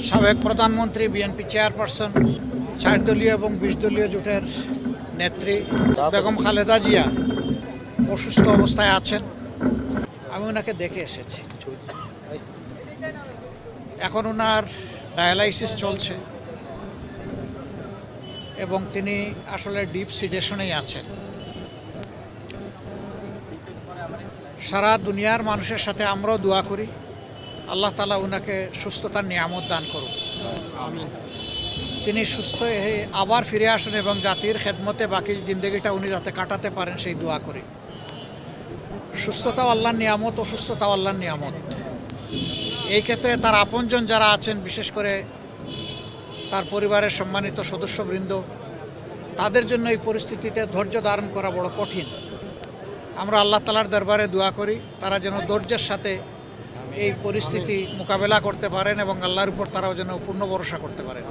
সাবেক প্রধানমন্ত্রী BNP chairperson 4 দলীয় এবং 20 দলীয় জোটের নেত্রী বেগম খালেদা জিয়া অসুস্থ অবস্থায় আছেন। আমি ওনাকে দেখে এসেছি। এখন ওনার ডায়ালাইসিস চলছে এবং তিনি আসলে ডিপ সিডেশনেই আছেন। সারা দুনিয়ার মানুষের সাথে আমরাও দোয়া করি আল্লাহ তাআলা ওনাকে সুস্থতার নিয়ামত দান করুন। তিনি সুস্থ হয়ে আবার ফিরে আসুন এবং জাতির খেদমতে বাকি জিন্দগিটা উনি যাতে কাটাতে পারেন সেই দোয়া করি। সুস্থতাও আল্লাহর নিয়ামত, অসুস্থতাও আল্লাহর নিয়ামত। এই ক্ষেত্রে তার আপনজন যারা আছেন, বিশেষ করে তার পরিবারের সম্মানিত সদস্যবৃন্দ, তাদের জন্য এই পরিস্থিতিতে ধৈর্য ধারণ করা বড় কঠিন। আমরা আল্লাহ তাআলার দরবারে দোয়া করি তারা যেন ধৈর্যের সাথে এই পরিস্থিতি মোকাবেলা করতে পারেন এবং আল্লাহর উপর তারাও যেন পূর্ণ ভরসা করতে পারেন।